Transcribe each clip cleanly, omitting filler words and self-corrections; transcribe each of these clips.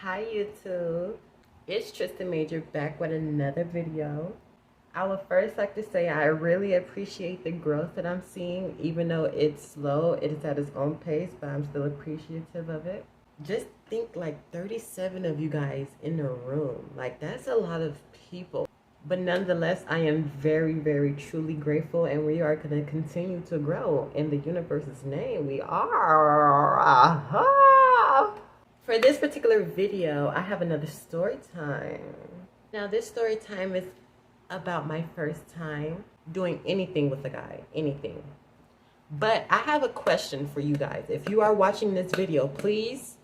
Hi YouTube, it's Tristan Major back with another video. I would first like to say I really appreciate the growth that I'm seeing. Even though it's slow, it is at its own pace, but I'm still appreciative of it. Just think, like 37 of you guys in the room, like that's a lot of people. But nonetheless, I am very, very truly grateful, and we are going to continue to grow in the universe's name. We are. For this particular video, I have another story time. Now, this story time is about my first time doing anything with a guy, anything. But I have a question for you guys. If you are watching this video, please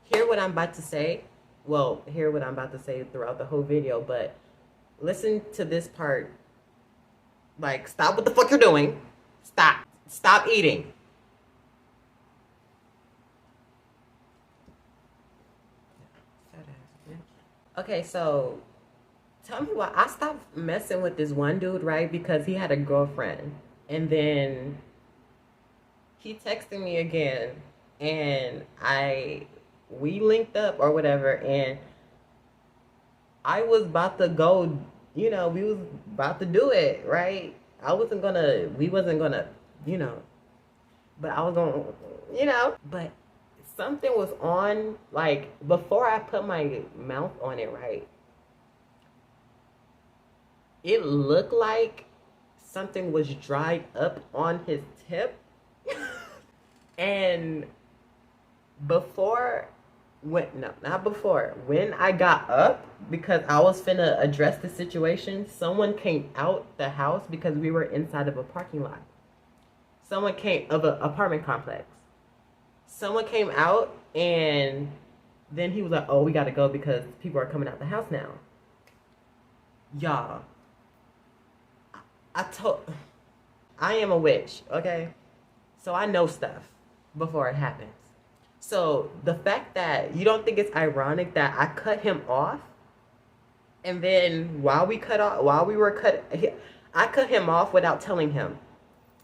hear what I'm about to say. Well, hear what I'm about to say throughout the whole video, but listen to this part. Like, stop what the fuck you're doing. Stop eating. Okay, so tell me why I stopped messing with this one dude, right? Because he had a girlfriend. And then he texted me again, and we linked up or whatever, and I was about to go, we was about to do it, right? We wasn't gonna, but I was gonna, but something was on, like, before I put my mouth on it, right? It looked like something was dried up on his tip. And when I got up, because I was finna address the situation, someone came out the house because we were inside of a parking lot. Someone came of an apartment complex. Someone came out, and then he was like, oh, we gotta go because people are coming out the house now. Y'all, I am a witch, okay? So I know stuff before it happens. So the fact that you don't think it's ironic that I cut him off, and then I cut him off without telling him.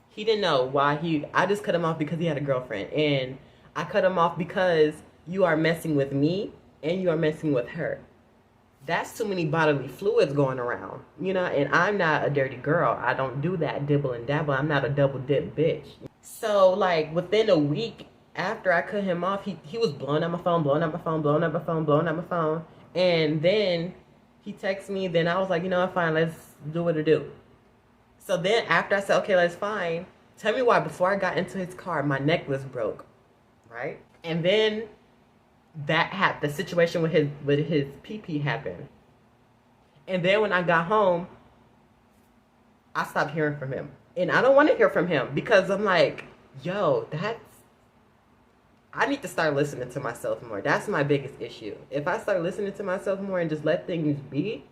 He didn't know why I just cut him off because he had a girlfriend, and I cut him off because you are messing with me and you are messing with her. That's too many bodily fluids going around, and I'm not a dirty girl. I don't do that dibble and dabble. I'm not a double dip bitch. So, like, within a week after I cut him off, he was blowing up my phone. And then he texted me. Then I was like, fine, let's do what to do. So then after I said, okay, that's fine, tell me why before I got into his car, my necklace broke, right? And then the situation with his pee happened. And then when I got home, I stopped hearing from him. And I don't want to hear from him because I'm like, yo, I need to start listening to myself more. That's my biggest issue. If I start listening to myself more and just let things be,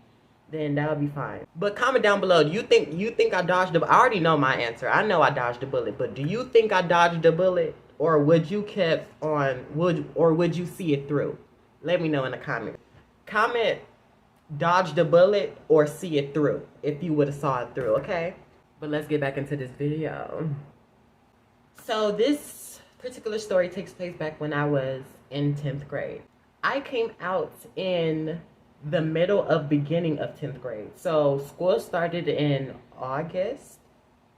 then that'll be fine. But comment down below. Do you think I dodged I already know my answer. I know I dodged a bullet. But do you think I dodged a bullet? Or would you would you see it through? Let me know in the comments. Comment dodged a bullet or see it through if you would have saw it through, okay? But let's get back into this video. So this particular story takes place back when I was in 10th grade. I came out in the beginning of 10th grade. So school started in August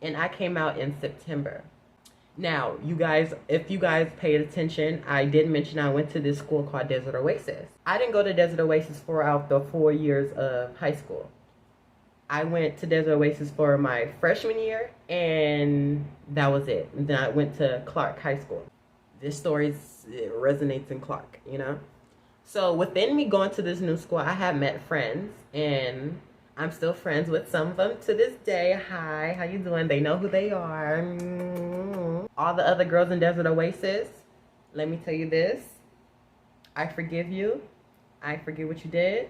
and I came out in September. Now, you guys, if you guys paid attention, I did mention I went to this school called Desert Oasis. I didn't go to Desert Oasis throughout the 4 years of high school. I went to Desert Oasis for my freshman year, and that was it. And then I went to Clark High School. This story resonates in Clark, So within me going to this new school, I had met friends, and I'm still friends with some of them to this day. Hi, how you doing? They know who they are. All the other girls in Desert Oasis, let me tell you this. I forgive you. I forget what you did.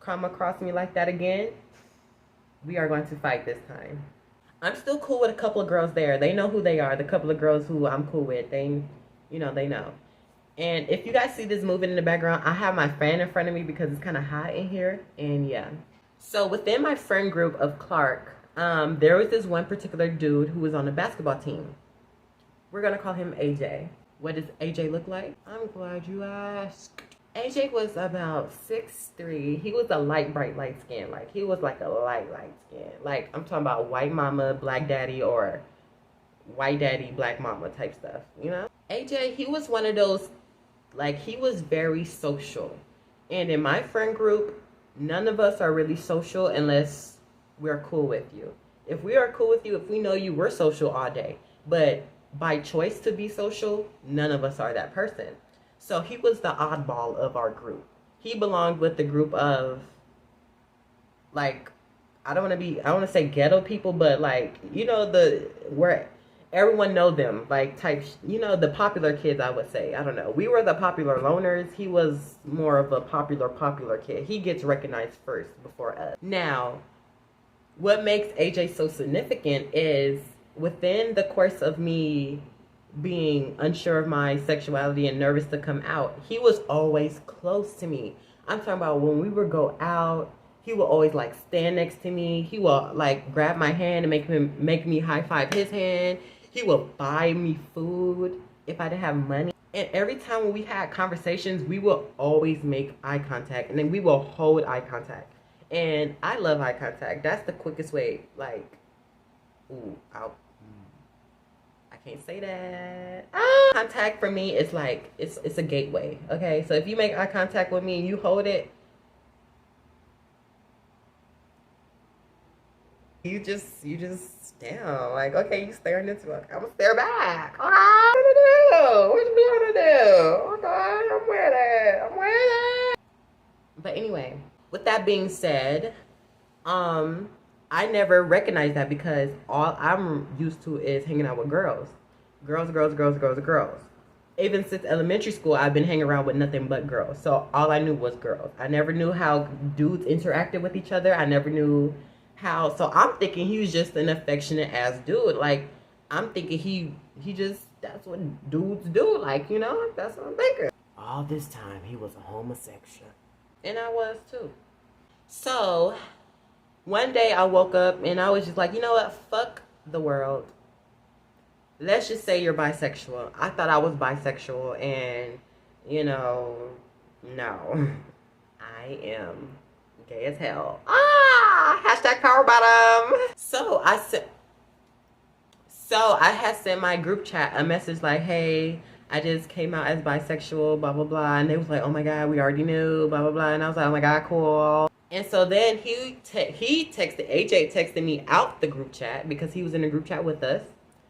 Come across me like that again, we are going to fight this time. I'm still cool with a couple of girls there. They know who they are. The couple of girls who I'm cool with, they know. And if you guys see this moving in the background, I have my fan in front of me because it's kind of hot in here. And yeah. So within my friend group of Clark, there was this one particular dude who was on the basketball team. We're going to call him AJ. What does AJ look like? I'm glad you asked. AJ was about 6'3". He was a bright light skin. Like he was like a light skin. Like I'm talking about white mama, black daddy, or white daddy, black mama type stuff. You know, AJ, he was one of those. Like he was very social, and in my friend group, none of us are really social unless we're cool with you. If we are cool with you, if we know you, we're social all day. But by choice to be social, none of us are that person. So he was the oddball of our group. He belonged with the group of, like, I don't want to say ghetto people, but like, you know, where everyone know them, like type, you know, the popular kids, I would say. I don't know. We were the popular loners. He was more of a popular kid. He gets recognized first before us. Now, what makes AJ so significant is within the course of me being unsure of my sexuality and nervous to come out, he was always close to me. I'm talking about when we would go out, he would always like stand next to me. He would like grab my hand and make me high five his hand. He would buy me food if I didn't have money. And every time when we had conversations, we will always make eye contact, and then we will hold eye contact. And I love eye contact. That's the quickest way. Like, ooh, I can't say that. Contact for me is like, it's a gateway. Okay, so if you make eye contact with me and you hold it, you just down. Like, okay, you staring into it. I'm gonna stare back. What you do? What you gonna do? Okay, I'm with it. I'm with it. But anyway, with that being said, I never recognized that because all I'm used to is hanging out with girls. Girls. Even since elementary school, I've been hanging around with nothing but girls. So all I knew was girls. I never knew how dudes interacted with each other. I never knew how. So I'm thinking he was just an affectionate ass dude. Like, I'm thinking he just, that's what dudes do. Like, you know, that's what I'm thinking. All this time, he was a homosexual. And I was too. So one day I woke up and I was just like, you know what? Fuck the world. Let's just say you're bisexual. I thought I was bisexual, and, you know, no. I am gay as hell. Hashtag power bottom. So I had sent my group chat a message like, hey, I just came out as bisexual, blah, blah, blah. And they was like, oh my God, we already knew, blah, blah, blah. And I was like, oh my God, cool. And so then AJ texted me out the group chat because he was in a group chat with us.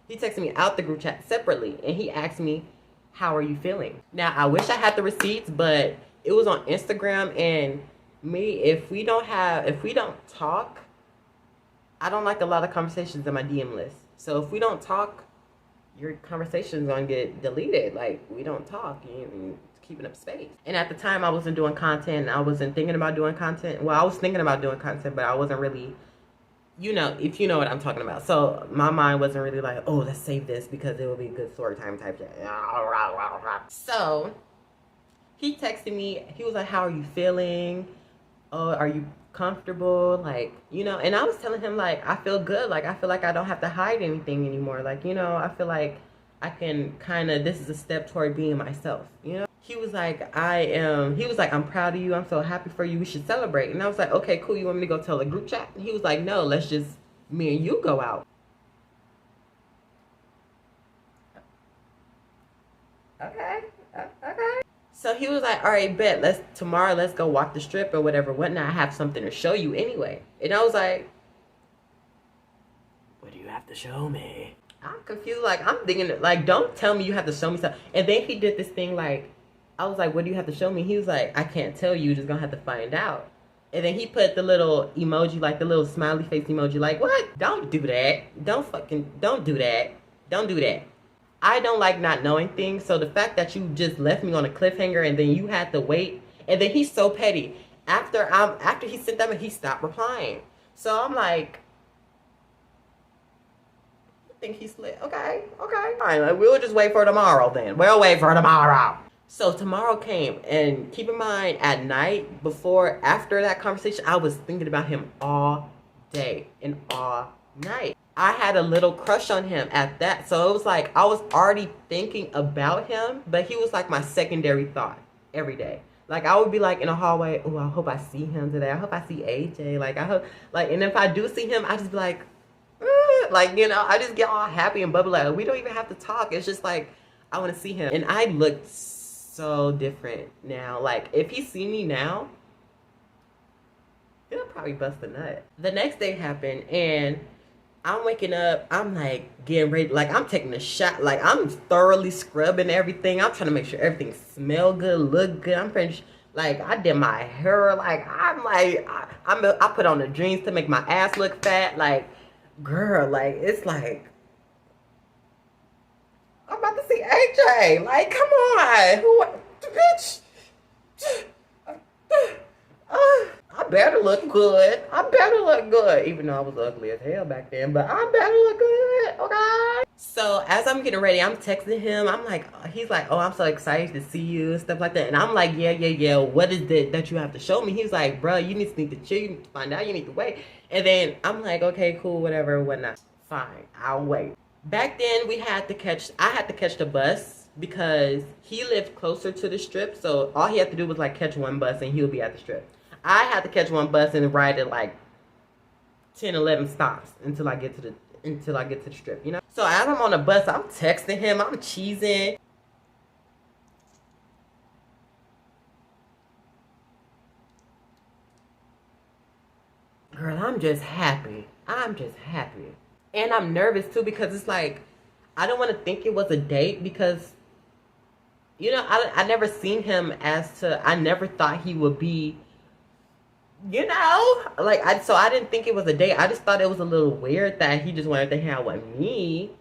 He texted me out the group chat separately, and he asked me, how are you feeling? Now, I wish I had the receipts, but it was on Instagram, and if we don't talk, I don't like a lot of conversations in my DM list. So if we don't talk, your conversation's gonna get deleted. Like, we don't talk. You keeping up space. And at the time, I wasn't doing content. I wasn't thinking about doing content. Well, I was thinking about doing content, but I wasn't really, you know, if you know what I'm talking about. So my mind wasn't really like, oh, let's save this because it will be a good story time type shit. So he texted me. He was like, how are you feeling? Are you comfortable? Like, you know, and I was telling him, like, I feel good. Like, I feel like I don't have to hide anything anymore. Like, you know, I feel like I can this is a step toward being myself, you know? He was like, I'm proud of you. I'm so happy for you. We should celebrate. And I was like, okay, cool. You want me to go tell the group chat? And he was like, no, let's just, me and you go out. Okay. So he was like, all right, bet. Tomorrow, let's go walk the strip or whatever. Whatnot. I have something to show you anyway. And I was like, what do you have to show me? I'm confused. Like, I'm thinking, like, don't tell me you have to show me something. And then he did this thing, like, I was like, what do you have to show me? He was like, I can't tell you. You're just going to have to find out. And then he put the little emoji, like the little smiley face emoji, like, what? Don't do that. Don't do that. Don't do that. I don't like not knowing things. So the fact that you just left me on a cliffhanger and then you had to wait. And then he's so petty. After he sent that, he stopped replying. So I'm like, think he slid. Okay. Fine. Like, we'll just wait for tomorrow then. We'll wait for tomorrow. So tomorrow came, and keep in mind, at night, after that conversation, I was thinking about him all day and all night. I had a little crush on him at that. So it was like, I was already thinking about him, but he was like my secondary thought every day. Like, I would be like in a hallway, oh, I hope I see him today. I hope I see AJ. Like, I hope, like, and if I do see him, I just be like, like, you know, I just get all happy and bubbly. Like, we don't even have to talk. It's just like, I want to see him. And I look so different now. Like, if he see me now, he'll probably bust a nut. The next day happened, and I'm waking up, I'm like getting ready, like I'm taking a shot, like I'm thoroughly scrubbing everything. I'm trying to make sure everything smell good, look good. I'm pretty like I did my hair, like I'm like I put on the jeans to make my ass look fat. Like, girl, like it's like I'm about to see AJ. Like, come on, who, bitch? I better look good. I better look good. Even though I was ugly as hell back then. But I better look good, okay? So as I'm getting ready, I'm texting him. I'm like, he's like, oh, I'm so excited to see you and stuff like that. And I'm like, yeah. What is it that you have to show me? He's like, bro, you need to chill. You need to find out. You need to wait. And then I'm like, okay, cool, whatever, whatnot. Fine, I'll wait. Back then, I had to catch the bus because he lived closer to the strip. So all he had to do was like catch one bus and he would be at the strip. I had to catch one bus and ride it like 10, 11 stops until I get to the strip, you know? So as I'm on the bus, I'm texting him, I'm cheesing. Girl, I'm just happy. And I'm nervous too because it's like, I don't want to think it was a date because, you know, I never seen him I never thought he would be, you know, like, so I didn't think it was a date. I just thought it was a little weird that he just wanted to hang out with me,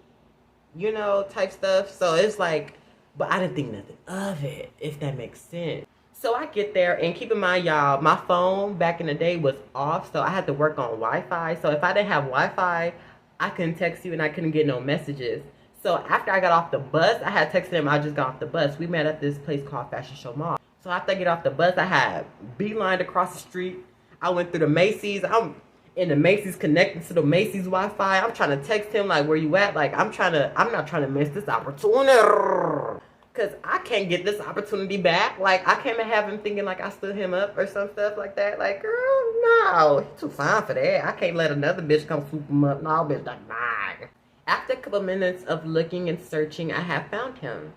you know, type stuff. So it's like, but I didn't think nothing of it, if that makes sense. So I get there, and keep in mind, y'all, my phone back in the day was off, so I had to work on Wi-Fi. So if I didn't have Wi-Fi, I couldn't text you and I couldn't get no messages. So after I got off the bus, I had texted him, I just got off the bus. We met at this place called Fashion Show Mall. So after I get off the bus, I had beelined across the street. I went through the Macy's. I'm in the Macy's, connected to the Macy's Wi-Fi. I'm trying to text him, like, where you at? Like, I'm not trying to miss this opportunity. Because I can't get this opportunity back. Like, I can't have him thinking, like, I stood him up or some stuff like that. Like, girl, no. He's too fine for that. I can't let another bitch come swoop him up. No, bitch, like, nah. After a couple minutes of looking and searching, I have found him.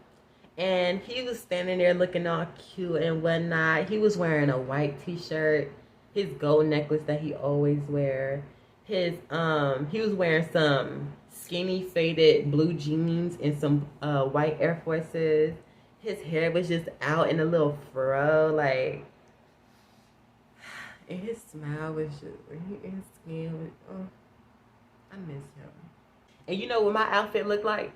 And he was standing there looking all cute and whatnot. He was wearing a white t-shirt. His gold necklace that he always wear. He was wearing some skinny faded blue jeans and some white Air Forces. His hair was just out in a little fro, like, and his smile was just, his skin was, oh, I miss him. And you know what my outfit looked like?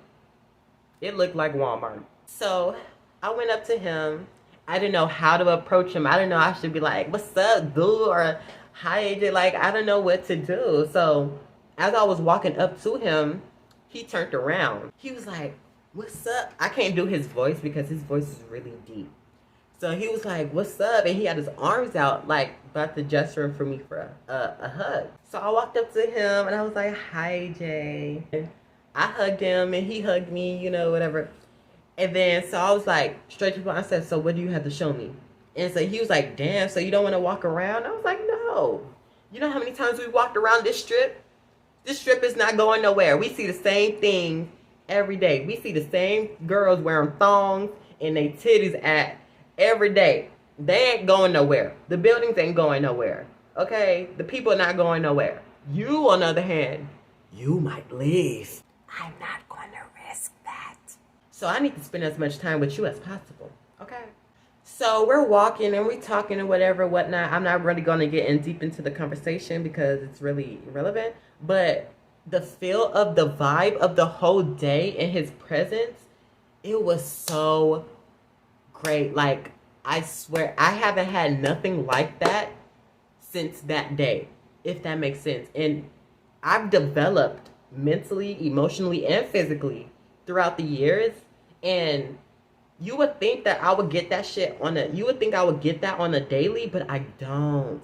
It looked like Walmart. So I went up to him. I didn't know how to approach him. I didn't know I should be like, what's up, dude? Or hi, AJ. Like, I don't know what to do. So as I was walking up to him, he turned around. He was like, what's up? I can't do his voice because his voice is really deep. So he was like, what's up? And he had his arms out, like, about to gesture for me for a hug. So I walked up to him and I was like, hi, AJ. And I hugged him and he hugged me, you know, whatever. And then, so I was like, straight to the point, I said, so what do you have to show me? And so he was like, damn, so you don't want to walk around? I was like, no. You know how many times we walked around this strip? This strip is not going nowhere. We see the same thing every day. We see the same girls wearing thongs and they titties at every day. They ain't going nowhere. The buildings ain't going nowhere. Okay? The people are not going nowhere. You, on the other hand, you might leave. I'm not going to risk that. So I need to spend as much time with you as possible. Okay? So we're walking and we're talking and whatever, whatnot. I'm not really going to get in deep into the conversation because it's really irrelevant. But the feel of the vibe of the whole day in his presence, it was so great. Like, I swear, I haven't had nothing like that since that day, if that makes sense. And I've developed mentally, emotionally, and physically throughout the years. And you would think that I would get that shit you would think I would get that on a daily, but I don't.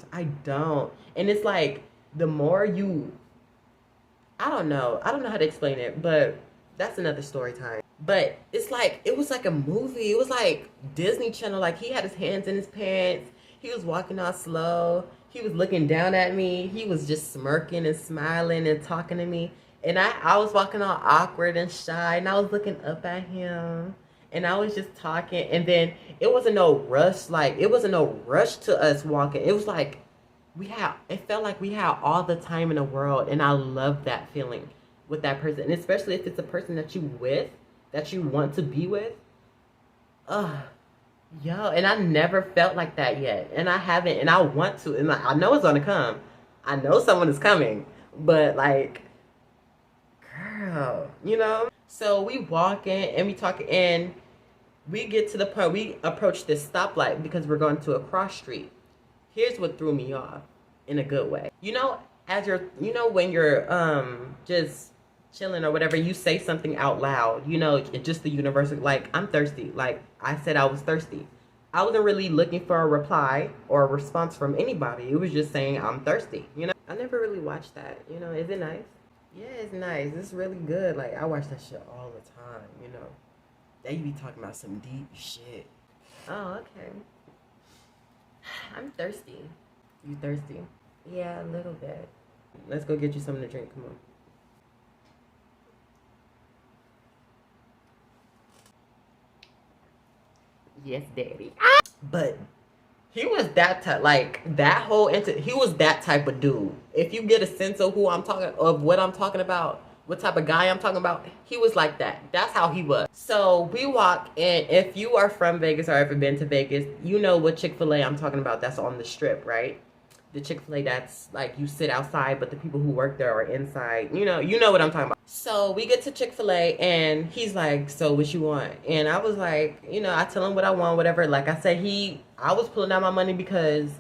And it's like, the more I don't know how to explain it, but that's another story time. But it's like, it was like a movie. It was like Disney Channel. Like, he had his hands in his pants. He was walking all slow. He was looking down at me. He was just smirking and smiling and talking to me. And I was walking all awkward and shy. And I was looking up at him. And I was just talking. And then it wasn't no rush. Like, it wasn't no rush to us walking. It was like, it felt like we had all the time in the world. And I love that feeling with that person. And especially if it's a person that you want to be with. Ugh. Yo, and I never felt like that yet. And I haven't, and I want to. And I know it's gonna come. I know someone is coming. But like, girl, you know? So we walk in and we talk, and we get to the point, we approach this stoplight because we're going to a cross street. Here's what threw me off in a good way. You know, when you're just chilling or whatever, you say something out loud, you know, just the universal, like, I'm thirsty. Like, I said I was thirsty. I wasn't really looking for a reply or a response from anybody. It was just saying I'm thirsty, you know? I never really watched that, you know? Is it nice? Yeah, it's nice. It's really good. Like, I watch that shit all the time, you know? They be talking about some deep shit. Oh, okay. I'm thirsty. You thirsty? Yeah, a little bit. Let's go get you something to drink. Come on. Yes, daddy. But he was that type, like that whole he was that type of dude. If you get a sense of what I'm talking about, what type of guy I'm talking about, he was like that. That's how he was. So we walk in. If you are from Vegas or ever been to Vegas, you know what Chick-fil-A I'm talking about. That's on the Strip, right? The Chick-fil-A that's like you sit outside, but the people who work there are inside. You know what I'm talking about. So we get to Chick-fil-A and he's like, so what you want? And I was like, I tell him what I want, whatever. Like I said, I was pulling out my money because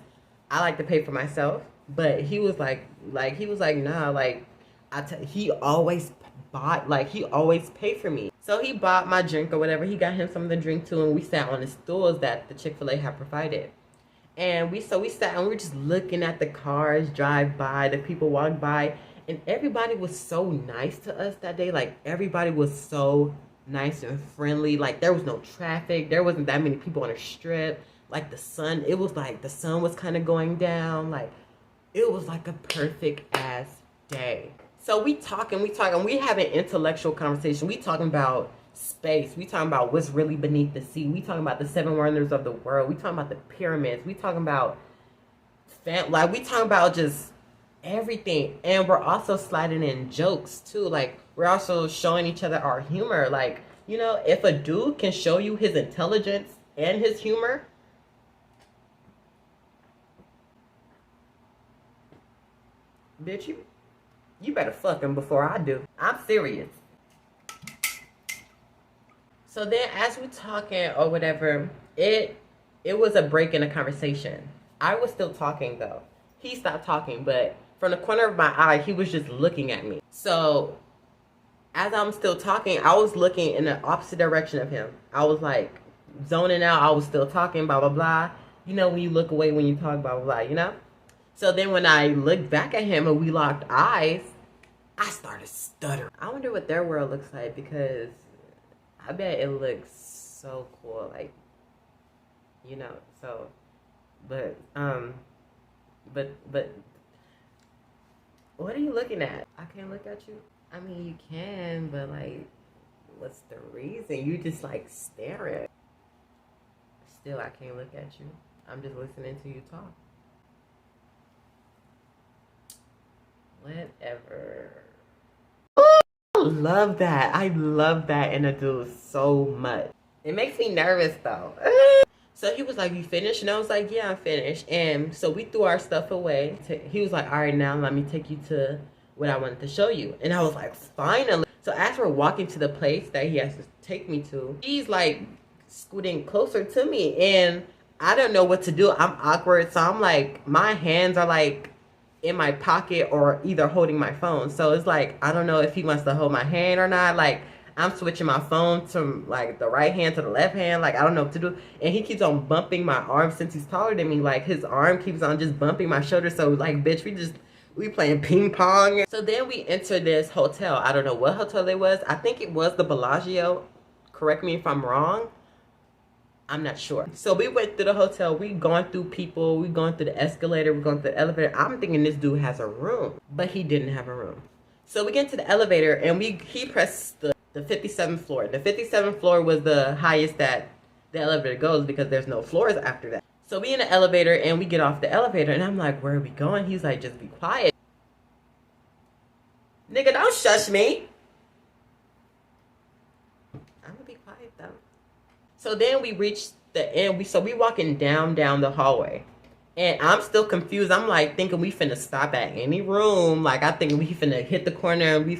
I like to pay for myself. But he was like, nah, like, he always paid for me. So he bought my drink or whatever. He got him something to drink too, and we sat on the stools that the Chick-fil-A had provided. And we sat and we were just looking at the cars drive by, the people walk by, and everybody was so nice to us that day. Like, everybody was so nice and friendly. Like, there was no traffic. There wasn't that many people on the strip. Like, the sun was kind of going down. Like, it was like a perfect ass day. So we talking, we having intellectual conversation. We talking about space. We talking about what's really beneath the sea. We talking about the 7 wonders of the world. We talking about the pyramids. We talking about we talking about just everything. And we're also sliding in jokes too. Like, we're also showing each other our humor. Like, if a dude can show you his intelligence and his humor, bitch, you better fuck him before I do. I'm serious. So then as we talking or whatever, it was a break in the conversation. I was still talking though. He stopped talking, but from the corner of my eye, he was just looking at me. So as I'm still talking, I was looking in the opposite direction of him. I was like zoning out. I was still talking, blah, blah, blah. When you look away when you talk, blah, blah, blah, So then when I looked back at him and we locked eyes, I started stuttering. I wonder what their world looks like, because I bet it looks so cool. Like, so, but what are you looking at? I can't look at you. I mean, you can, but like, what's the reason? You just like staring. Still, I can't look at you. I'm just listening to you talk. Whatever. I love that. I love that in a dude so much. It makes me nervous though. So he was like, you finished? And I was like, yeah, I'm finished. And so we threw our stuff away. He was like, all right, now let me take you to what I wanted to show you. And I was like, finally. So as we're walking to the place that he has to take me to, he's like scooting closer to me. And I don't know what to do. I'm awkward. So I'm like, my hands are like in my pocket or either holding my phone. So it's like, I don't know if he wants to hold my hand or not. Like, I'm switching my phone from like the right hand to the left hand. Like, I don't know what to do. And he keeps on bumping my arm since he's taller than me. Like, his arm keeps on just bumping my shoulder. So like, bitch, we playing ping pong. So then we enter this hotel. I don't know what hotel it was. I think it was the Bellagio. Correct me if I'm wrong. I'm not sure. So we went through the hotel. We going through people. We going through the escalator. We going through the elevator. I'm thinking this dude has a room, but he didn't have a room. So we get into the elevator and he pressed the 57th floor. The 57th floor was the highest that the elevator goes because there's no floors after that. So we in the elevator and we get off the elevator and I'm like, where are we going? He's like, just be quiet. Nigga, don't shush me. I'm gonna be quiet though. So then we reached the end. We walking down the hallway. And I'm still confused. I'm like thinking we finna stop at any room. Like I think we finna hit the corner and he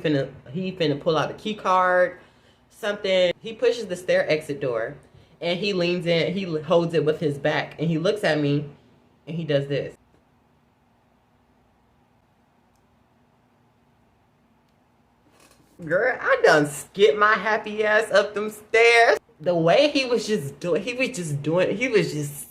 finna pull out a key card, something. He pushes the stair exit door and he leans in, he holds it with his back and he looks at me and he does this. Girl, I done skipped my happy ass up them stairs. The way he was just so smooth with it. He was just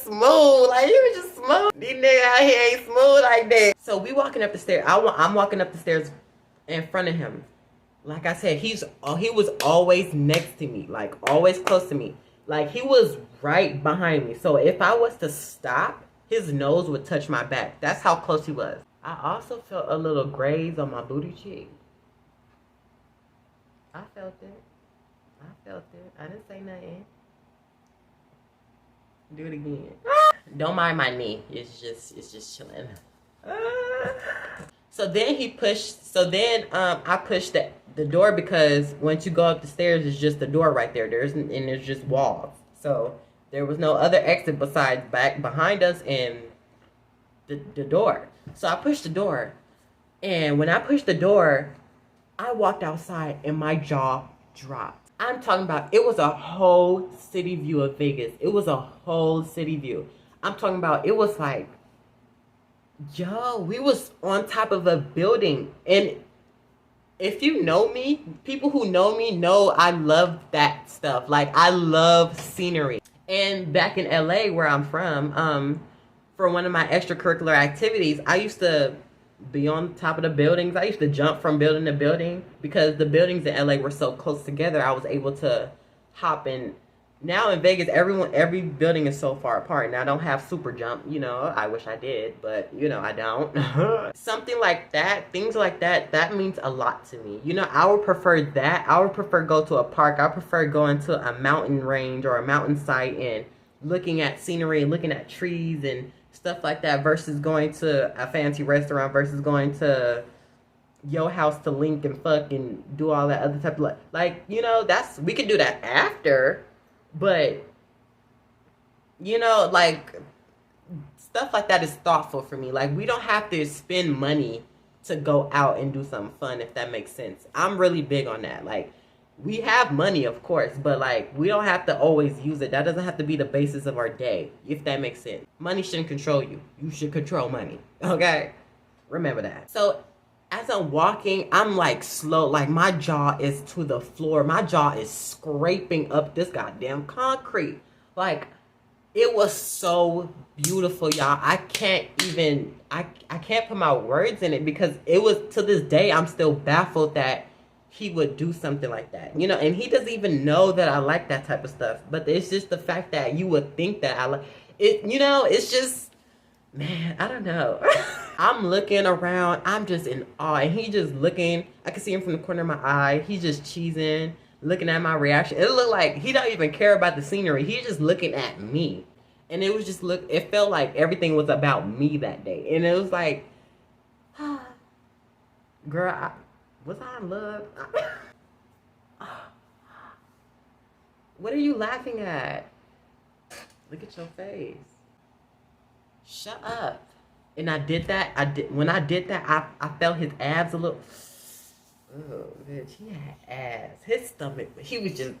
smooth. Like, he was just smooth. These niggas out here ain't smooth like that. So we walking up the stairs. I'm walking up the stairs in front of him. Like I said, he was always next to me. Like, always close to me. Like, he was right behind me. So if I was to stop, his nose would touch my back. That's how close he was. I also felt a little graze on my booty cheek. I felt it. I didn't say nothing. Do it again. Don't mind my knee. It's just chilling. So then I pushed the door because once you go up the stairs, it's just the door right there. There's just walls. So there was no other exit besides back behind us and the door. So I pushed the door. And when I pushed the door, I walked outside and my jaw dropped. I'm talking about, it was a whole city view of Vegas. It was a whole city view. I'm talking about, it was like, yo, we was on top of a building. And if you know me, people who know me know I love that stuff. Like, I love scenery. And back in LA, where I'm from, for one of my extracurricular activities, I used to be on top of the buildings. I used to jump from building to building because the buildings in LA were so close together. I was able to hop in. Now in Vegas, every building is so far apart. Now I don't have super jump, you know. I wish I did, but you know, I don't. Something like that, things like that, that means a lot to me. You know, I would prefer that. I would prefer go to a park. I prefer going to a mountain range or a mountain site and looking at scenery and looking at trees and stuff like that versus going to a fancy restaurant versus going to your house to link and fuck and do all that other type of like, you know, we could do that after, but you know, like stuff like that is thoughtful for me. Like, we don't have to spend money to go out and do something fun, if that makes sense. I'm really big on that. Like, we have money, of course, but like, we don't have to always use it. That doesn't have to be the basis of our day, if that makes sense. Money shouldn't control you. You should control money, okay? Remember that. So as I'm walking, I'm like slow, like my jaw is to the floor. My jaw is scraping up this goddamn concrete. Like, it was so beautiful, y'all. I can't put my words in it because it was, to this day, I'm still baffled that he would do something like that, you know, and he doesn't even know that I like that type of stuff. But it's just the fact that you would think that I like it, you know. It's just, man, I don't know. I'm looking around, I'm just in awe, and he just looking. I can see him from the corner of my eye. He's just cheesing, looking at my reaction. It looked like he don't even care about the scenery. He's just looking at me, and it was just it felt like everything was about me that day, and it was like, girl, was I in love? What are you laughing at? Look at your face. Shut up. And I did that. When I did that, I felt his abs a little. Oh, bitch, he had ass. His stomach, he was just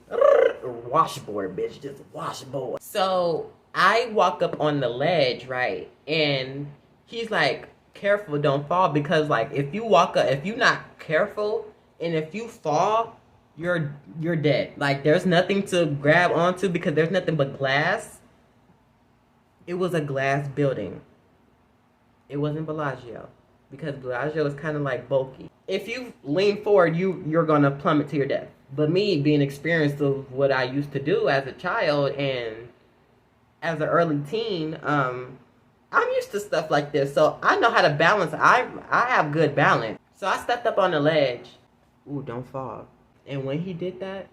washboard, bitch, just washboard. So I walk up on the ledge, right? And he's like, careful, don't fall, because like if you walk up, if you're not careful and if you fall, you're dead. Like, there's nothing to grab onto because there's nothing but glass. It was a glass building. It wasn't Bellagio, because Bellagio is kind of like bulky. If you lean forward, you're gonna plummet to your death. But me being experienced of what I used to do as a child and as an early teen, I'm used to stuff like this. So I know how to balance. I have good balance. So I stepped up on the ledge. Ooh, don't fall. And when he did that,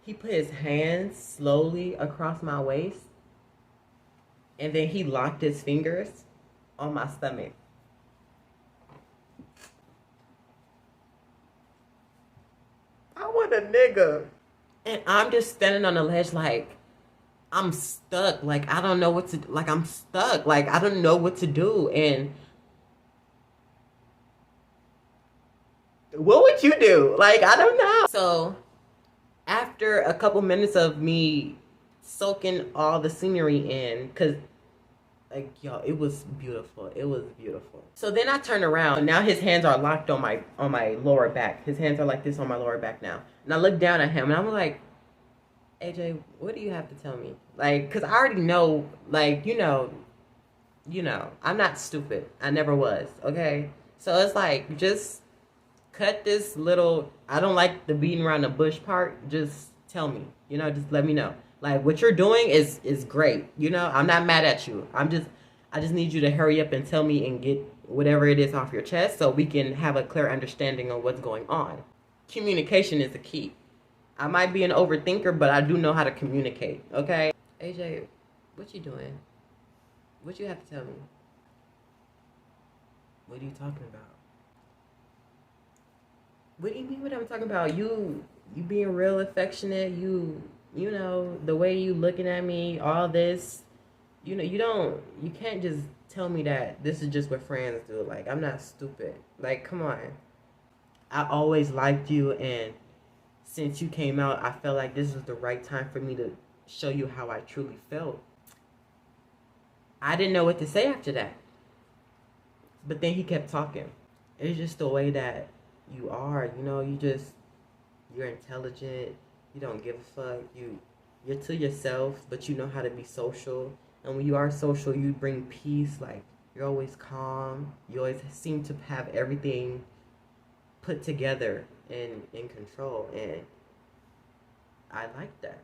he put his hands slowly across my waist. And then he locked his fingers on my stomach. I want a nigga. And I'm just standing on the ledge like, I'm stuck. Like, I don't know what to, like, I'm stuck. Like, I don't know what to do. And what would you do? Like, I don't know. So after a couple minutes of me soaking all the scenery in, because like, yo, it was beautiful. It was beautiful. So then I turn around. Now his hands are locked on my lower back. His hands are like this on my lower back now. And I look down at him and I'm like, AJ, what do you have to tell me? Like, because I already know, like, you know, I'm not stupid. I never was, okay? So it's like, just cut this little, I don't like the beating around the bush part. Just tell me, you know, just let me know. Like, what you're doing is great. You know, I'm not mad at you. I just need you to hurry up and tell me and get whatever it is off your chest so we can have a clear understanding of what's going on. Communication is the key. I might be an overthinker, but I do know how to communicate, okay? AJ, what you doing? What you have to tell me? What are you talking about? What do you mean what I'm talking about? You being real affectionate, you know, the way you looking at me, all this, you know, you can't just tell me that this is just what friends do. Like, I'm not stupid. Like, come on. I always liked you, and since you came out, I felt like this was the right time for me to show you how I truly felt. I didn't know what to say after that. But then he kept talking. It's just the way that you are, you know, you're intelligent, you don't give a fuck, you're to yourself, but you know how to be social. And when you are social, you bring peace, like, you're always calm, you always seem to have everything put together and in control, and I like that.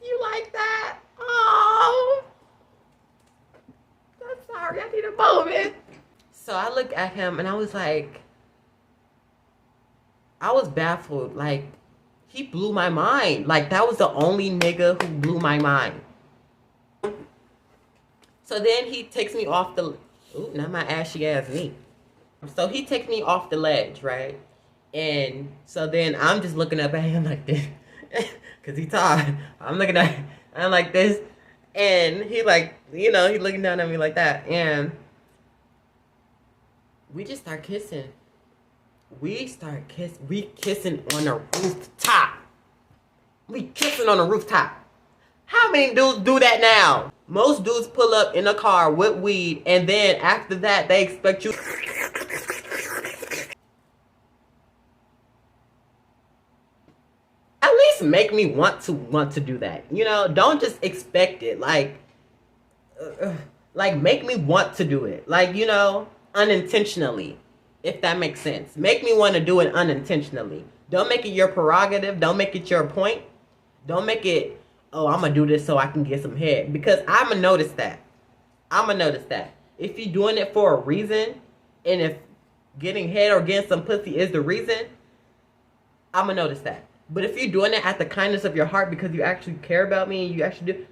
You like that? Oh, I'm sorry, I need a moment. So I looked at him and I was like, I was baffled. Like, he blew my mind. Like, that was the only nigga who blew my mind. So then he takes me off the, ooh, not my ashy ass knee. So he takes me off the ledge, right? And so then I'm just looking up at him like this. Because he tall. I'm looking at him like this. And he like, you know, he looking down at me like that. And we just start kissing. We kissing on a rooftop. We kissing on a rooftop. How many dudes do that now? Most dudes pull up in a car with weed, and then after that, they expect you. At least make me want to do that. You know, don't just expect it. Like make me want to do it. Like, you know, unintentionally, if that makes sense. Make me want to do it unintentionally. Don't make it your prerogative. Don't make it your point. Don't make it, oh, I'm going to do this so I can get some head. Because I'm going to notice that. I'm going to notice that. If you're doing it for a reason, and if getting head or getting some pussy is the reason, I'm going to notice that. But if you're doing it at the kindness of your heart because you actually care about me and you actually do,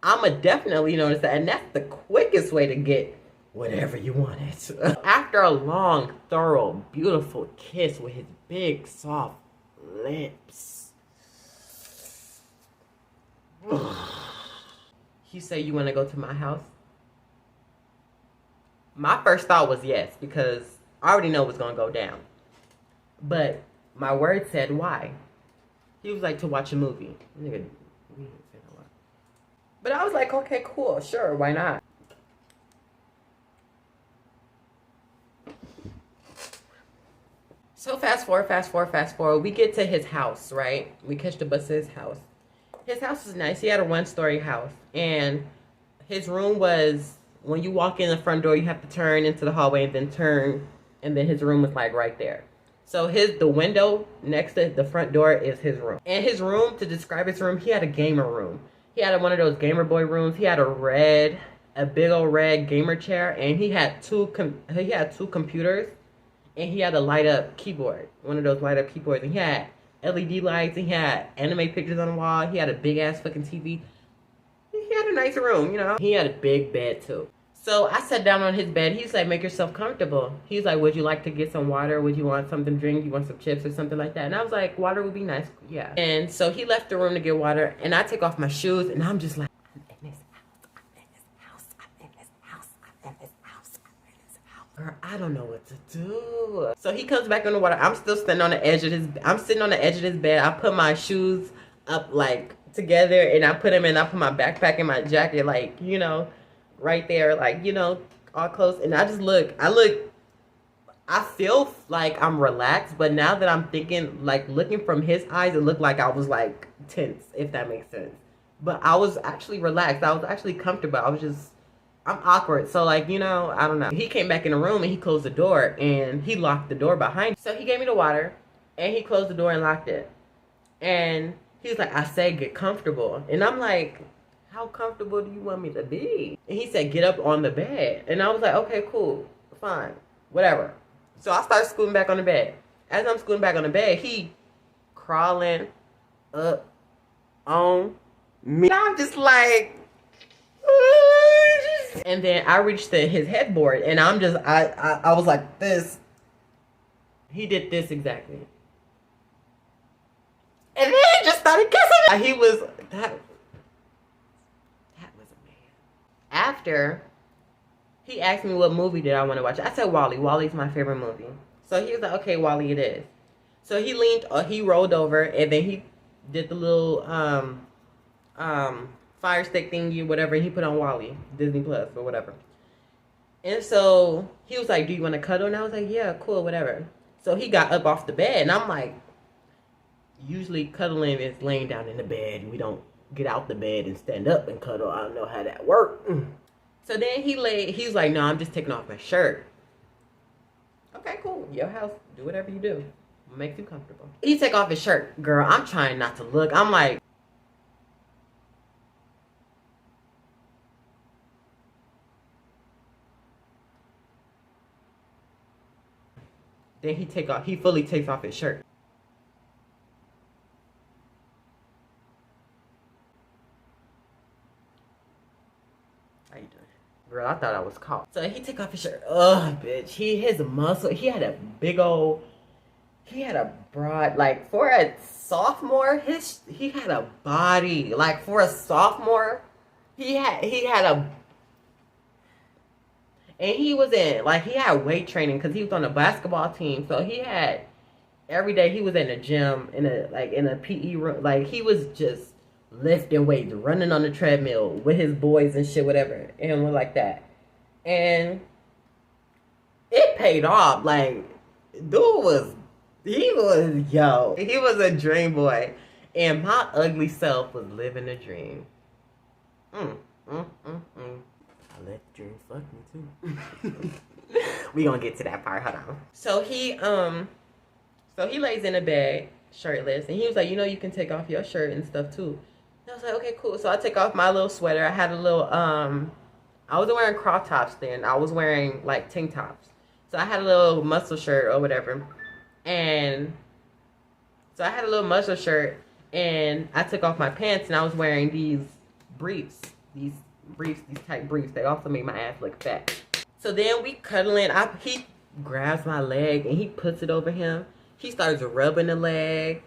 I'm going to definitely notice that. And that's the quickest way to get whatever you wanted. After a long, thorough, beautiful kiss with his big, soft lips, he said, you want to go to my house? My first thought was yes, because I already know what's going to go down. But my word said why. He was like, to watch a movie. Nigga, we ain't finna watch. But I was like, okay, cool, sure, why not? So fast forward. We get to his house, right? We catch the bus to his house. His house is nice. He had a 1-story house. And his room was, when you walk in the front door, you have to turn into the hallway and then turn and then his room was like right there. So the window next to the front door is his room. And his room, to describe his room, he had a gamer room. He had one of those gamer boy rooms. He had a big old red gamer chair, and he had two computers, and he had a light up keyboard, one of those light up keyboards, and he had LED lights, and he had anime pictures on the wall. He had a big ass fucking TV. He had a nice room, you know. He had a big bed too. So I sat down on his bed. He's like, make yourself comfortable. He's like, would you like to get some water? Would you want something to drink? You want some chips or something like that? And I was like, water would be nice. Yeah. And so he left the room to get water. And I take off my shoes. And I'm just like, I'm in this house. I'm in this house. I'm in this house. I'm in this house. I'm in this house. Girl, I don't know what to do. So he comes back in the water. I'm still sitting on the edge of I'm sitting on the edge of this bed. I put my shoes up like together. And I put them in. I put my backpack and my jacket like, you know, right there, like, you know, all close. And I just I feel like I'm relaxed, but now that I'm thinking, like, looking from his eyes, it looked like I was like tense, if that makes sense. But I was actually relaxed. I was actually comfortable. I'm awkward. So, like, you know, I don't know. He came back in the room and he closed the door and he locked the door behind him. So he gave me the water and he closed the door and locked it. And he was like, I said, get comfortable. And I'm like, how comfortable do you want me to be? And he said, get up on the bed. And I was like, okay, cool, fine, whatever. So I started scooting back on the bed. As I'm scooting back on the bed, he crawling up on me. And I'm just like, and then I reached his headboard, and I'm just, I was like this. He did this exactly. And then he just started kissing me. He was, that was a man. After, he asked me what movie did I want to watch. I said WALL-E. WALL-E's my favorite movie. So he was like, okay, WALL-E it is. So he rolled over, and then he did the little fire stick thingy, whatever, and he put on WALL-E, Disney Plus or whatever. And so he was like, do you want to cuddle? And I was like, yeah, cool, whatever. So he got up off the bed, and I'm like, usually cuddling is laying down in the bed. We don't get out the bed and stand up and cuddle. I don't know how that works. So then he was like, no, I'm just taking off my shirt. Okay, cool. Your house, do whatever you do. Makes you comfortable. He take off his shirt. Girl, I'm trying not to look. I'm like, then he fully takes off his shirt. How you doing? Girl, I thought I was caught. So he took off his shirt. Ugh, bitch. He had a broad, like, for a sophomore, he had a body. Like, for a sophomore, he had a, and he was in, like, he had weight training because he was on a basketball team. So he had, every day he was in a gym, in a PE room. Like, he was just lifting weights, running on the treadmill with his boys and shit, whatever, and like that. And it paid off. Like, he was a dream boy. And my ugly self was living a dream. I let the dream fuck me too. We gonna get to that part, hold on. So he lays in a bed, shirtless, and he was like, you know, you can take off your shirt and stuff too. And I was like, okay, cool. So I take off my little sweater. I had a little, I wasn't wearing crop tops then. I was wearing, like, tank tops. So I had a little muscle shirt or whatever. And so I had a little muscle shirt, and I took off my pants, and I was wearing these briefs. These tight briefs. They also made my ass look fat. So then we cuddling. He grabs my leg, and he puts it over him. He starts rubbing the leg.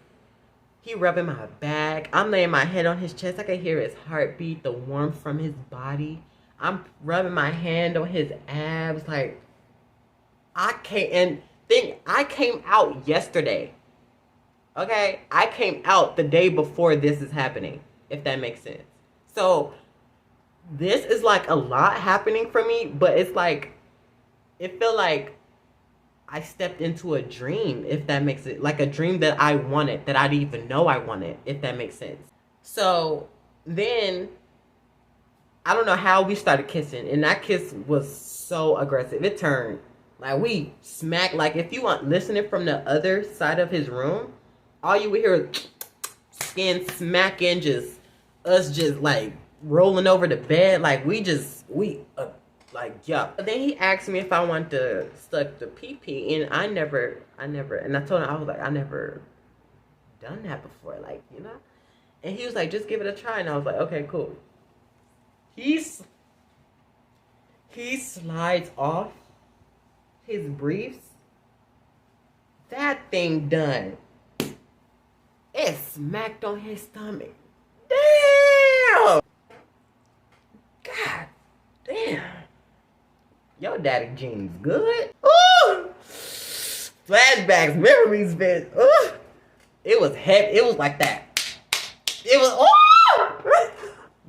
He rubbing my back. I'm laying my head on his chest. I can hear his heartbeat, the warmth from his body. I'm rubbing my hand on his abs. Like, I came out yesterday. Okay? I came out the day before this is happening, if that makes sense. So, this is like a lot happening for me, but it's like, it felt like I stepped into a dream, if that makes it, like a dream that I wanted, that I didn't even know I wanted, if that makes sense. So then, I don't know how we started kissing, and that kiss was so aggressive. It turned Like we smack, like if you want listening from the other side of his room, all you would hear is skin smacking, just us just like rolling over the bed. Like like, yeah. But then he asked me if I wanted to suck the pee, and I never, and I told him, I was like, I never done that before, like, you know? And he was like, just give it a try, and I was like, okay, cool. He slides off his briefs. That thing done. It smacked on his stomach. Damn! God damn. Your daddy jeans good. Ooh! Flashbacks, memories, bitch. Ooh! It was heavy. It was like that. It was, oh!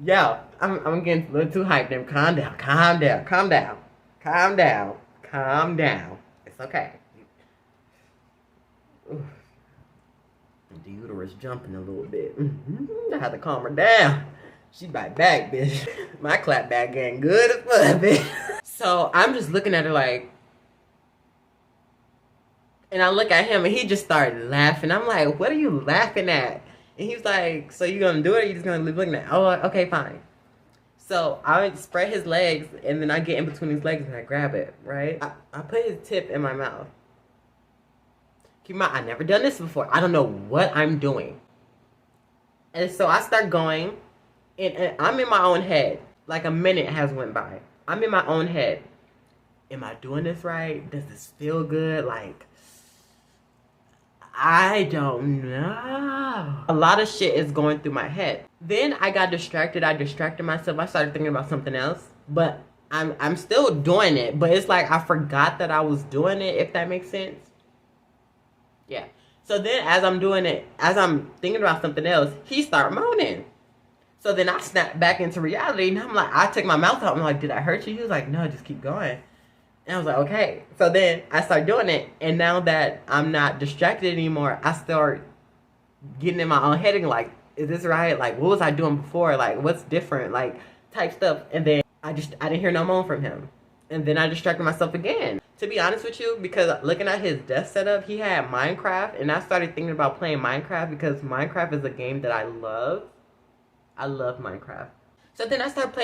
Yo, I'm getting a little too hyped. Then calm down, calm down, calm down, calm down, calm down. It's okay. Ooh. The uterus jumping a little bit. I had to calm her down. She bite back, bitch. My clap back getting good as fuck, bitch. So I'm just looking at her like, and I look at him and he just started laughing. I'm like, what are you laughing at? And he's like, so you gonna do it or you just gonna leave looking at it? Oh, okay, fine. So I spread his legs and then I get in between his legs and I grab it, right? I put his tip in my mouth. Keep in mind, I've never done this before. I don't know what I'm doing. And so I start going, and I'm in my own head. Like a minute has went by. I'm in my own head. Am I doing this right? Does this feel good? Like, I don't know. A lot of shit is going through my head. Then I got distracted. I distracted myself. I started thinking about something else. But I'm still doing it. But it's like I forgot that I was doing it, if that makes sense. Yeah. So then as I'm doing it, as I'm thinking about something else, he start moaning. So then I snapped back into reality and I'm like, I took my mouth out. I'm like, did I hurt you? He was like, no, just keep going. And I was like, okay. So then I start doing it. And now that I'm not distracted anymore, I start getting in my own head and like, is this right? Like, what was I doing before? Like, what's different? Like, type stuff. And then I didn't hear no moan from him. And then I distracted myself again. To be honest with you, because looking at his desk setup, he had Minecraft, and I started thinking about playing Minecraft because Minecraft is a game that I love. I love Minecraft. So then I started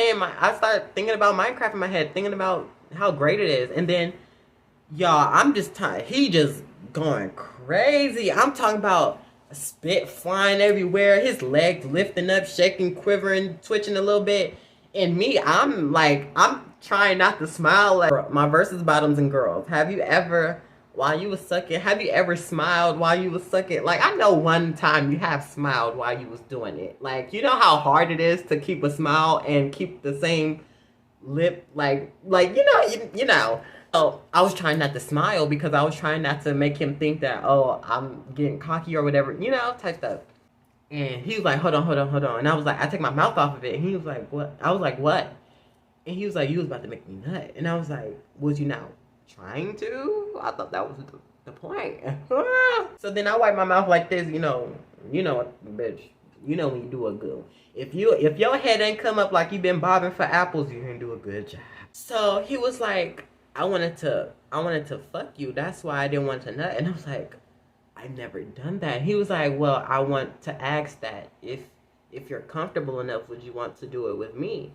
thinking about Minecraft in my head, thinking about how great it is. And then, y'all, I'm just tired. He just going crazy. I'm talking about spit flying everywhere, his legs lifting up, shaking, quivering, twitching a little bit. And me, I'm trying not to smile. Like my versus bottoms and girls. Have you ever, while you was sucking, have you ever smiled while you was sucking? Like, I know one time you have smiled while you was doing it. Like, you know how hard it is to keep a smile and keep the same lip, like you know. So I was trying not to smile because I was trying not to make him think that, oh, I'm getting cocky or whatever, you know, type stuff. And he was like, hold on. And I was like, I take my mouth off of it. And he was like, what? I was like, what? And he was like, you was about to make me nut. And I was like, was you now trying to? I thought that was the point. So then I wipe my mouth like this, you know, bitch. You know when you do a good. If your head ain't come up like you've been bobbing for apples, you didn't do a good job. So he was like, I wanted to fuck you. That's why I didn't want to nut. And I was like, I've never done that. He was like, well, I want to ask that if you're comfortable enough, would you want to do it with me?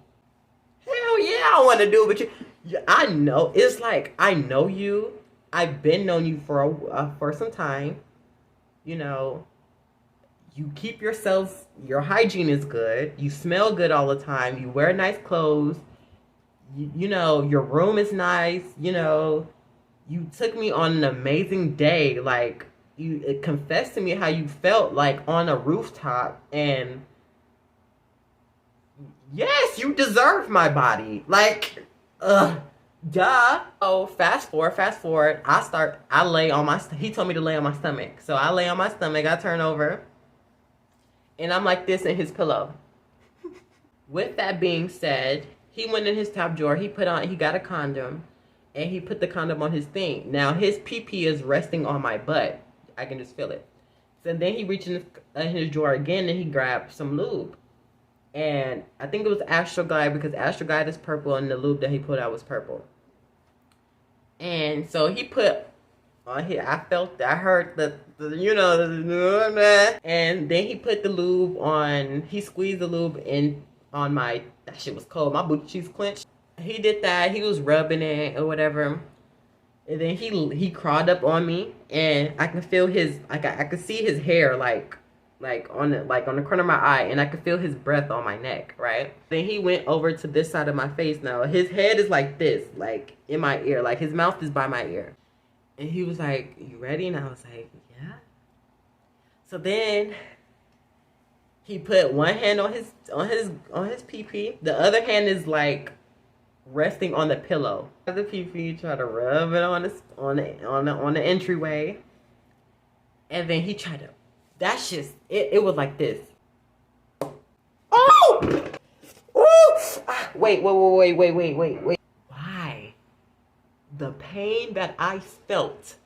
Hell yeah, I want to do it with you. Yeah, I know. It's like, I know you. I've been known you for some time. You know, you keep yourself, your hygiene is good. You smell good all the time. You wear nice clothes. You know, your room is nice. You know, you took me on an amazing day. Like, you confessed to me how you felt like on a rooftop, and yes, you deserve my body. Like, duh. Oh, fast forward. I lay on my, he told me to lay on my stomach. So I lay on my stomach, I turn over, and I'm like this in his pillow. With that being said, he went in his top drawer, he got a condom, and he put the condom on his thing. Now, his pee-pee is resting on my butt. I can just feel it. So then he reached in his drawer again, and he grabbed some lube. And I think it was Astroglide, because Astroglide is purple, and the lube that he pulled out was purple. And so he put on here. I heard the you know, the, and then he put the lube on. He squeezed the lube in on my. That shit was cold. My booty cheeks clenched. He did that. He was rubbing it or whatever. And then he crawled up on me, and I can feel his. I could see his hair like on the corner of my eye, and I could feel his breath on my neck, right? Then he went over to this side of my face. Now his head is like this, like in my ear, like his mouth is by my ear. And he was like, "You ready?" And I was like, "Yeah." So then he put one hand on his pee-pee. The other hand is like resting on the pillow. The pee-pee, try to rub it on the entryway. And then he tried to, that's just it was like this. Oh! Ooh! Wait. Why? The pain that I felt.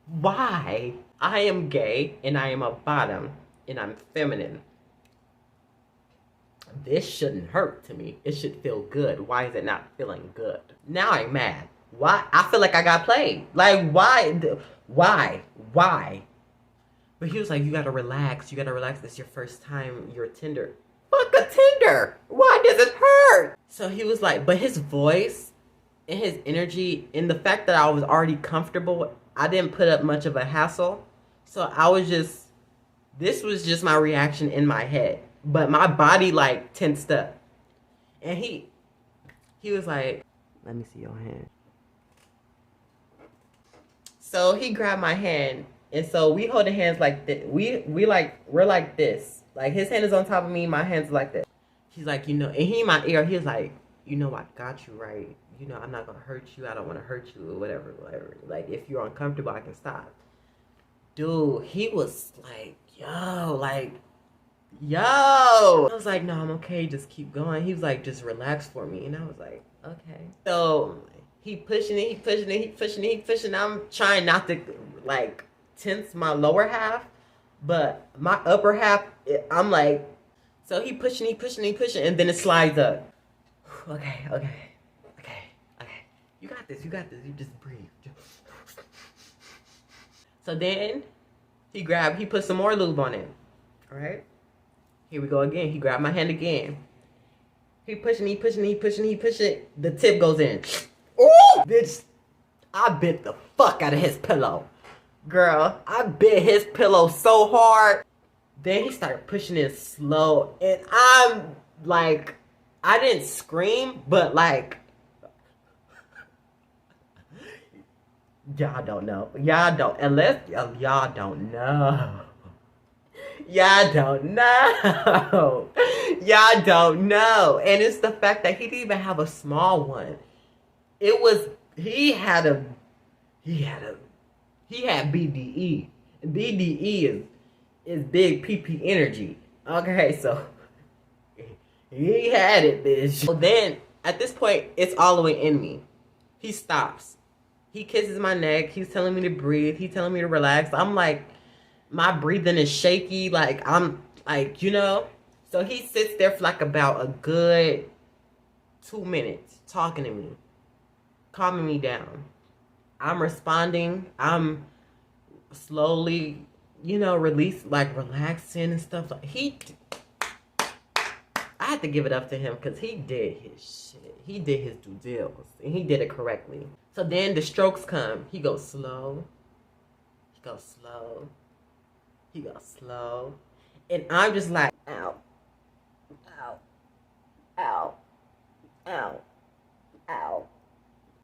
Why? I am gay and I am a bottom and I'm feminine. This shouldn't hurt to me. It should feel good. Why is it not feeling good? Now I'm mad. Why? I feel like I got played. Like, why? But he was like, you gotta relax. You gotta relax. It's your first time. You're tender. Fuck a tender. Why does it hurt? So he was like, but his voice and his energy and the fact that I was already comfortable, I didn't put up much of a hassle. So I was just, this was just my reaction in my head. But my body like tensed up. And he was like, let me see your hand. So he grabbed my hand. And so we holding hands like this. We're like this. Like his hand is on top of me, my hand's like this. He's like, you know, and he in my ear, he was like, you know, I got you, right? You know, I'm not gonna hurt you. I don't wanna hurt you or whatever. Like if you're uncomfortable, I can stop. Dude, he was like, yo. I was like, no, I'm okay. Just keep going. He was like, just relax for me. And I was like, okay. So he pushing it. I'm trying not to like tense my lower half, but my upper half, I'm like, so he pushing, and then it slides up. Okay. You got this. You just breathe. So then he put some more lube on it. All right. Here we go again. He grabbed my hand again. He pushing. The tip goes in. Ooh! Bitch, I bit the fuck out of his pillow. Girl, I bit his pillow so hard. Then he started pushing it slow. And I'm like, I didn't scream, but like, y'all don't know. Y'all don't know. Y'all don't know. And it's the fact that he didn't even have a small one. It was, he had BDE. BDE is big PP energy. Okay, so he had it, bitch. So then, at this point, it's all the way in me. He stops. He kisses my neck. He's telling me to breathe. He's telling me to relax. I'm like, my breathing is shaky. Like, I'm like, you know. So he sits there for like about a good 2 minutes talking to me, calming me down. I'm responding. I'm slowly, you know, relaxing and stuff. Like I had to give it up to him because he did his shit. He did his due deals, and he did it correctly. So then the strokes come. He goes slow. He goes slow. He goes slow. And I'm just like, ow, ow, ow, ow, ow.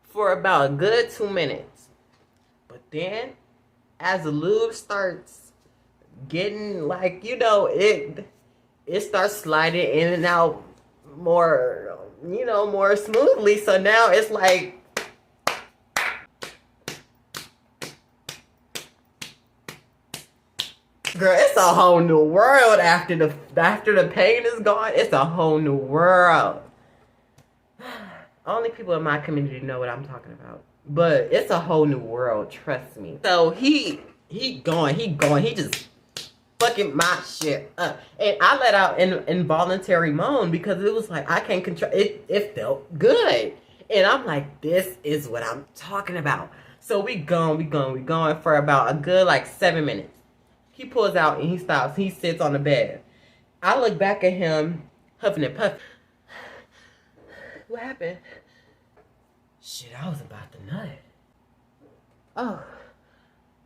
For about a good 2 minutes. But then, as the lube starts getting, like, you know, it starts sliding in and out more, you know, more smoothly. So now it's like, girl, it's a whole new world after the pain is gone. It's a whole new world. Only people in my community know what I'm talking about. But it's a whole new world, trust me. So he just fucking my shit up. And I let out an involuntary moan because it was like, I can't control it. It felt good. And I'm like, this is what I'm talking about. So we going for about a good like 7 minutes. He pulls out and he stops. He sits on the bed. I look back at him, huffing and puffing. What happened? Shit, I was about to nut. Oh,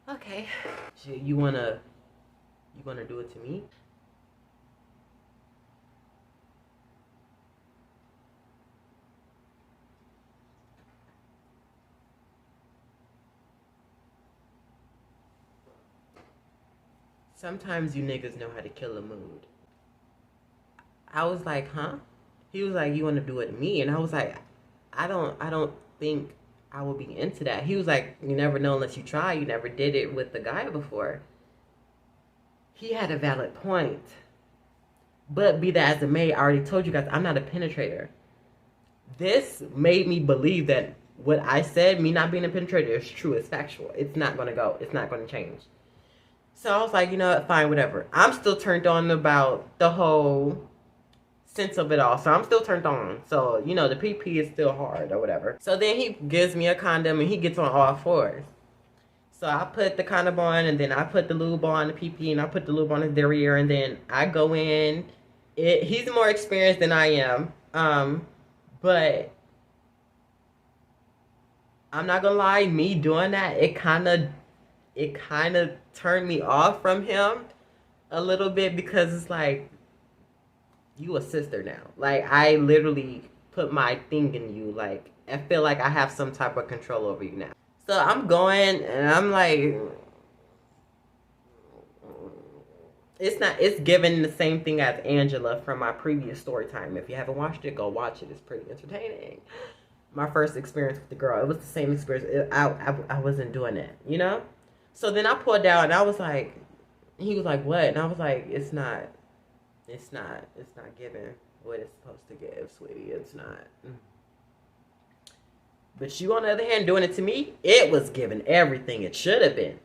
okay. Shit, you wanna do it to me? Sometimes you niggas know how to kill a mood. I was like, huh? He was like, you want to do it to me? And I was like, I don't think I will be into that. He was like, you never know unless you try. You never did it with the guy before. He had a valid point. But be that as it may, I already told you guys, I'm not a penetrator. This made me believe that what I said, me not being a penetrator, is true. It's factual. It's not going to go. It's not going to change. So I was like, you know what, fine, whatever. I'm still turned on about the whole sense of it all. So I'm still turned on. So, you know, the PP is still hard or whatever. So then he gives me a condom and he gets on all fours. So I put the condom on and then I put the lube on the PP and I put the lube on his derriere and then I go in. He's more experienced than I am. But I'm not gonna lie, me doing that, it kind of turned me off from him a little bit because it's like, you a sister now. Like, I literally put my thing in you. Like, I feel like I have some type of control over you now. So I'm going and I'm like, it's given the same thing as Angela from my previous story time. If you haven't watched it, go watch it. It's pretty entertaining. My first experience with the girl, it was the same experience. I wasn't doing it, you know? So then I pulled out and I was like, he was like, what? And I was like, it's not giving what it's supposed to give, sweetie. It's not. But you, on the other hand, doing it to me, it was giving everything it should have been.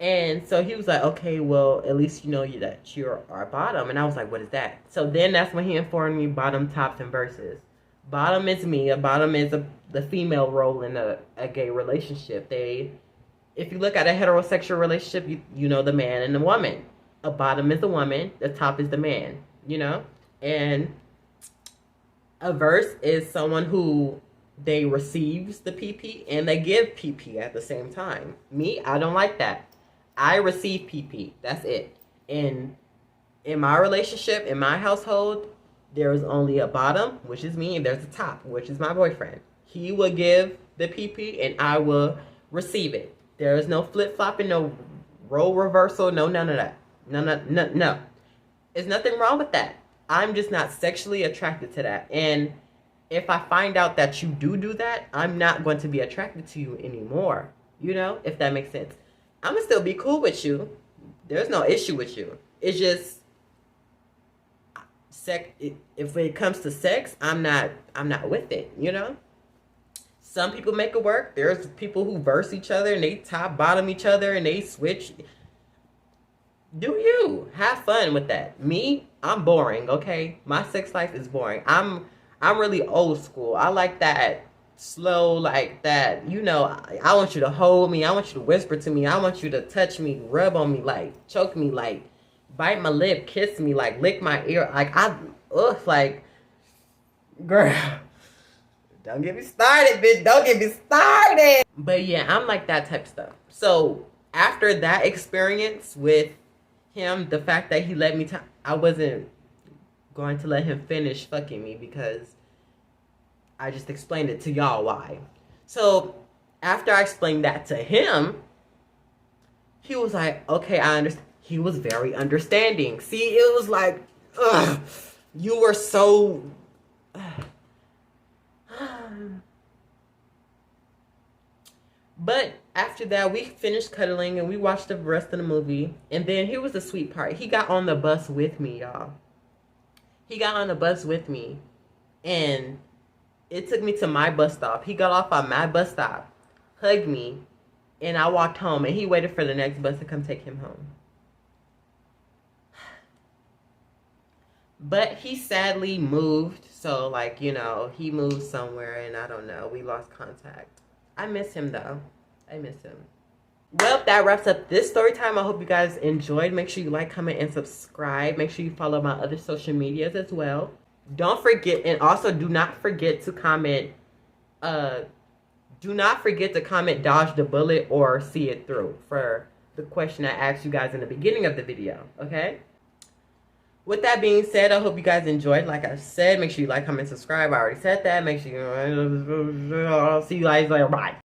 And so he was like, okay, well, at least you know that you're our bottom. And I was like, what is that? So then that's when he informed me bottom, tops, and verses. Bottom is me. A bottom is the female role in a gay relationship. If you look at a heterosexual relationship, you know the man and the woman. A bottom is the woman, the top is the man, you know? And a verse is someone who they receives the PP and they give PP at the same time. Me, I don't like that. I receive PP. That's it. And in my relationship, in my household, there is only a bottom, which is me, and there's a top, which is my boyfriend. He will give the PP and I will receive it. There is no flip-flopping, no role reversal, no none of that. No. There's nothing wrong with that. I'm just not sexually attracted to that. And if I find out that you do that, I'm not going to be attracted to you anymore. You know, if that makes sense. I'm going to still be cool with you. There's no issue with you. It's just if it comes to sex, I'm not with it, you know? Some people make it work. There's people who verse each other and they top bottom each other and they switch. Do you have fun with that? Me, I'm boring, okay? My sex life is boring. I'm really old school. I like that slow, like that, you know, I want you to hold me. I want you to whisper to me. I want you to touch me, rub on me, like choke me, like bite my lip, kiss me, like lick my ear. Like, girl, don't get me started, bitch. Don't get me started. But yeah, I'm like that type of stuff. So after that experience with him, the fact that he let me I wasn't going to let him finish fucking me because I just explained it to y'all why. So after I explained that to him, he was like, okay, I understand. He was very understanding. See, it was like, ugh, you were so But after that, we finished cuddling and we watched the rest of the movie. And then here was the sweet part. He got on the bus with me, y'all. He got on the bus with me. And it took me to my bus stop. He got off on my bus stop, hugged me, and I walked home. And he waited for the next bus to come take him home. But he sadly moved. So, like, you know, he moved somewhere and I don't know. We lost contact. I miss him, though. I miss him. Well, that wraps up this story time. I hope you guys enjoyed. Make sure you like, comment, and subscribe. Make sure you follow my other social medias as well. Don't forget, and also do not forget to comment, dodge the bullet or see it through for the question I asked you guys in the beginning of the video, okay? With that being said, I hope you guys enjoyed. Like I said, make sure you like, comment, subscribe. I already said that. Make sure you... I'll see you guys later. Bye.